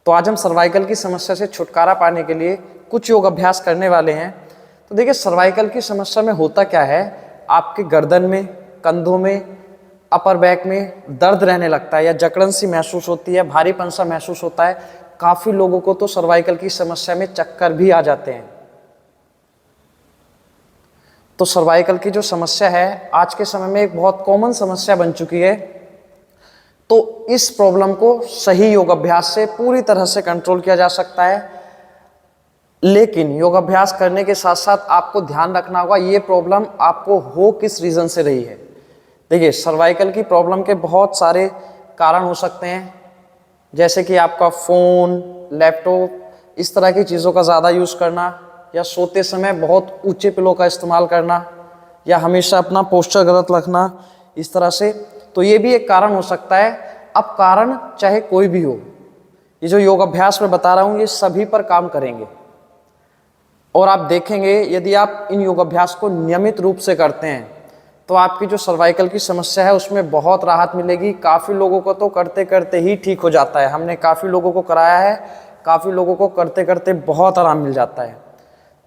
तो आज हम सर्वाइकल की समस्या से छुटकारा पाने के लिए कुछ योग अभ्यास करने वाले हैं। तो देखिए, सर्वाइकल की समस्या में होता क्या है, आपके गर्दन में, कंधों में, अपर बैक में दर्द रहने लगता है या जकड़न सी महसूस होती है, भारीपन सा महसूस होता है। काफी लोगों को तो सर्वाइकल की समस्या में चक्कर भी आ जाते हैं। तो सर्वाइकल की जो समस्या है आज के समय में एक बहुत कॉमन समस्या बन चुकी है। तो इस प्रॉब्लम को सही योग अभ्यास से पूरी तरह से कंट्रोल किया जा सकता है। लेकिन योग अभ्यास करने के साथ साथ आपको ध्यान रखना होगा ये प्रॉब्लम आपको हो किस रीजन से रही है। देखिए, सर्वाइकल की प्रॉब्लम के बहुत सारे कारण हो सकते हैं, जैसे कि आपका फोन, लैपटॉप, इस तरह की चीज़ों का ज़्यादा यूज़ करना, या सोते समय बहुत ऊंचे पिलो का इस्तेमाल करना, या हमेशा अपना पोस्चर गलत रखना, इस तरह से। तो ये भी एक कारण हो सकता है। अब कारण चाहे कोई भी हो, ये जो योग अभ्यास में बता रहा हूँ ये सभी पर काम करेंगे। और आप देखेंगे यदि आप इन योग अभ्यास को नियमित रूप से करते हैं तो आपकी जो सर्वाइकल की समस्या है उसमें बहुत राहत मिलेगी। काफ़ी लोगों को तो करते करते ही ठीक हो जाता है। हमने काफ़ी लोगों को कराया है, काफ़ी लोगों को करते करते बहुत आराम मिल जाता है।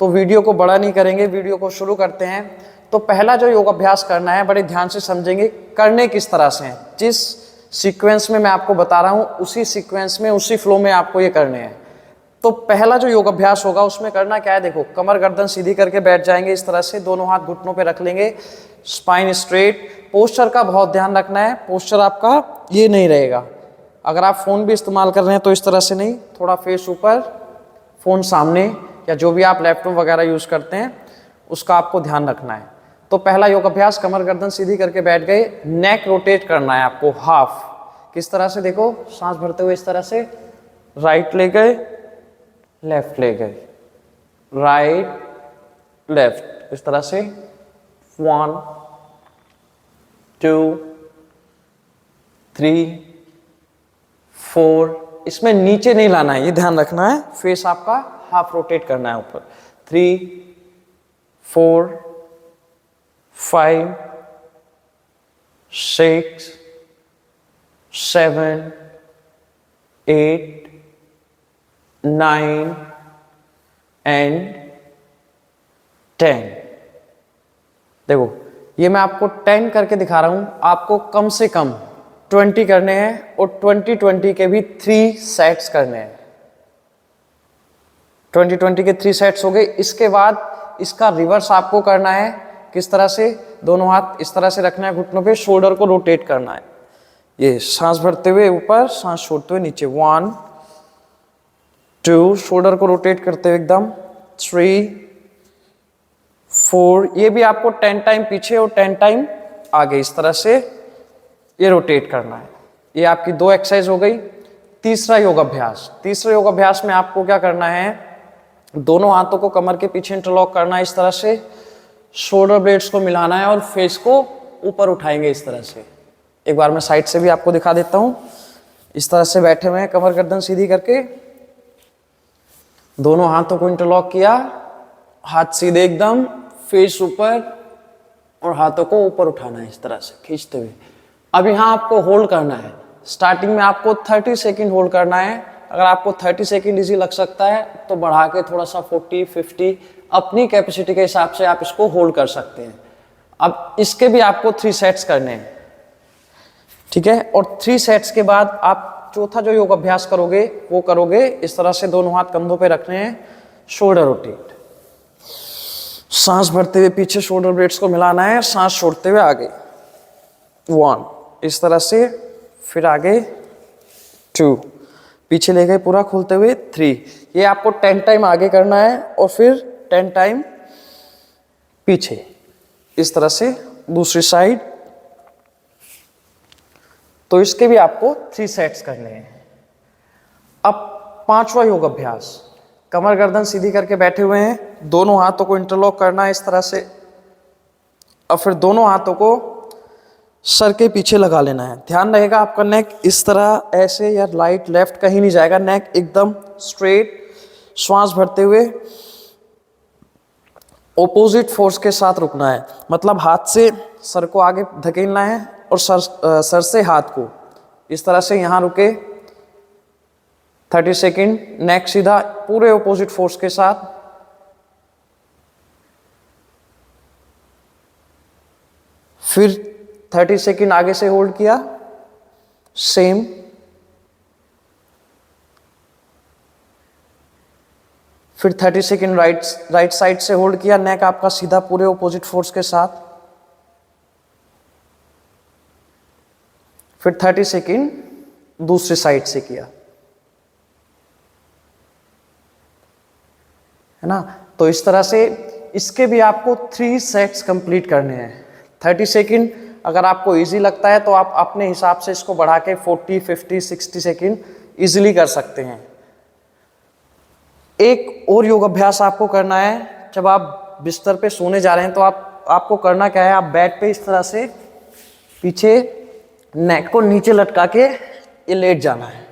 तो वीडियो को बड़ा नहीं करेंगे, वीडियो को शुरू करते हैं। तो पहला जो योग अभ्यास करना है, बड़े ध्यान से समझेंगे करने किस तरह से हैं। जिस सीक्वेंस में मैं आपको बता रहा हूँ उसी सीक्वेंस में, उसी फ्लो में आपको ये करने हैं। तो पहला जो योग अभ्यास होगा उसमें करना क्या है, देखो, कमर गर्दन सीधी करके बैठ जाएंगे इस तरह से, दोनों हाथ घुटनों पे रख लेंगे, स्पाइन स्ट्रेट। पोस्चर का बहुत ध्यान रखना है, पोस्चर आपका ये नहीं रहेगा। अगर आप फोन भी इस्तेमाल कर रहे हैं तो इस तरह से नहीं, थोड़ा फेस ऊपर, फोन सामने, या जो भी आप लैपटॉप वगैरह यूज करते हैं उसका आपको ध्यान रखना है। तो पहला योग अभ्यास, कमर गर्दन सीधी करके बैठ गए, नेक रोटेट करना है आपको हाफ। किस तरह से, देखो, सांस भरते हुए इस तरह से, राइट ले गए, लेफ्ट ले गए, राइट लेफ्ट, इस तरह से 1 2 3 4। इसमें नीचे नहीं लाना है, ये ध्यान रखना है, फेस आपका हाफ रोटेट करना है ऊपर। 3 4 5 6 7 8 9 एंड 10। देखो, ये मैं आपको 10 करके दिखा रहा हूं, आपको कम से कम 20 करने हैं, और 20 के भी 3 सेट्स करने हैं। 20 के 3 सेट्स हो गए। इसके बाद इसका रिवर्स आपको करना है। किस तरह से, दोनों हाथ इस तरह से रखना है घुटनों पे, शोल्डर को रोटेट करना है। ये सांस भरते हुए ऊपर, सांस छोड़ते हुए नीचे, 1 2, शोल्डर को रोटेट करते हुए एकदम, 3 4। ये भी आपको 10 टाइम पीछे और 10 टाइम आगे इस तरह से ये रोटेट करना है। ये आपकी 2 एक्सरसाइज हो गई। तीसरा योग अभ्यास, तीसरे योग अभ्यास में आपको क्या करना है, दोनों हाथों को कमर के पीछे इंटरलॉक करना है इस तरह से, शोल्डर ब्लेड्स को मिलाना है और फेस को ऊपर उठाएंगे इस तरह से। एक बार मैं साइड से भी आपको दिखा देता हूं। इस तरह से बैठे हुए हैं, कमर गर्दन सीधी करके, दोनों हाथों को इंटरलॉक किया, हाथ सीधे एकदम, फेस ऊपर, और हाथों को ऊपर उठाना है इस तरह से खींचते हुए। अब यहाँ आपको होल्ड करना है। स्टार्टिंग में आपको 30 सेकंड होल्ड करना है। अगर आपको 30 सेकंड इजी लग सकता है तो बढ़ा के थोड़ा सा 40 50, अपनी कैपेसिटी के हिसाब से आप इसको होल्ड कर सकते हैं। अब इसके भी आपको 3 सेट्स करने हैं, ठीक है। और 3 सेट्स के बाद आप चौथा जो योग अभ्यास करोगे वो करोगे इस तरह से, दोनों हाथ कंधों पे रखने हैं, शोल्डर रोटेट, सांस भरते हुए पीछे शोल्डर ब्लेड्स को मिलाना है, सांस छोड़ते हुए आगे, 1 इस तरह से, फिर आगे 2, पीछे ले गए पूरा खोलते हुए, 3। ये आपको 10 टाइम आगे करना है और फिर 10 टाइम पीछे इस तरह से, दूसरी साइड। तो इसके भी आपको 3 सेट्स करने हैं। अब पांचवा योग अभ्यास, कमर गर्दन सीधी करके बैठे हुए हैं, दोनों हाथों को इंटरलॉक करना है इस तरह से, और फिर दोनों हाथों को सर के पीछे लगा लेना है। ध्यान रहेगा आपका नेक इस तरह ऐसे या राइट लेफ्ट कहीं नहीं जाएगा, नेक एकदम स्ट्रेट। श्वास भरते हुए ऑपोजिट फोर्स के साथ रुकना है, मतलब हाथ से सर को आगे धकेलना है और सर से हाथ को इस तरह से यहाँ रुके, 30 सेकेंड नेक सीधा पूरे ऑपोजिट फोर्स के साथ। फिर 30 सेकेंड आगे से होल्ड किया, सेम। फिर 30 सेकेंड राइट साइड से होल्ड किया, नेक आपका सीधा पूरे ऑपोजिट फोर्स के साथ। फिर 30 सेकेंड दूसरी साइड से किया, है ना। तो इस तरह से इसके भी आपको 3 सेट्स कंप्लीट करने हैं। 30 सेकेंड अगर आपको इजी लगता है तो आप अपने हिसाब से इसको बढ़ा के 40, 50, 60 सेकेंड इजीली कर सकते हैं। एक और योग अभ्यास आपको करना है। जब आप बिस्तर पे सोने जा रहे हैं तो आपको करना क्या है, आप बेड पे इस तरह से पीछे नेक को नीचे लटका के ये लेट जाना है।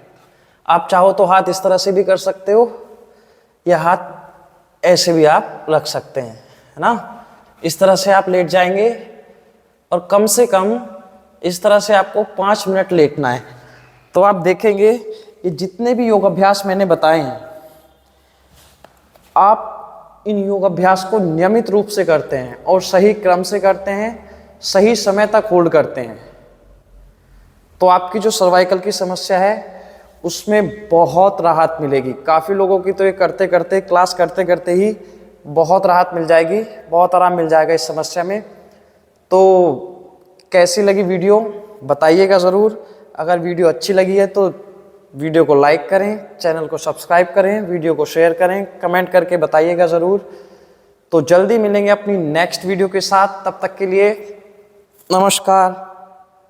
आप चाहो तो हाथ इस तरह से भी कर सकते हो, या हाथ ऐसे भी आप रख सकते हैं, है ना। इस तरह से आप लेट जाएंगे और कम से कम इस तरह से आपको 5 मिनट लेटना है। तो आप देखेंगे ये जितने भी योग अभ्यास मैंने बताए हैं, आप इन योग अभ्यास को नियमित रूप से करते हैं और सही क्रम से करते हैं, सही समय तक होल्ड करते हैं, तो आपकी जो सर्वाइकल की समस्या है उसमें बहुत राहत मिलेगी। काफ़ी लोगों की तो ये करते करते, क्लास करते करते ही बहुत राहत मिल जाएगी, बहुत आराम मिल जाएगा इस समस्या में। तो कैसी लगी वीडियो बताइएगा ज़रूर। अगर वीडियो अच्छी लगी है तो वीडियो को लाइक करें, चैनल को सब्सक्राइब करें, वीडियो को शेयर करें, कमेंट करके बताइएगा ज़रूर। तो जल्दी मिलेंगे अपनी नेक्स्ट वीडियो के साथ, तब तक के लिए नमस्कार।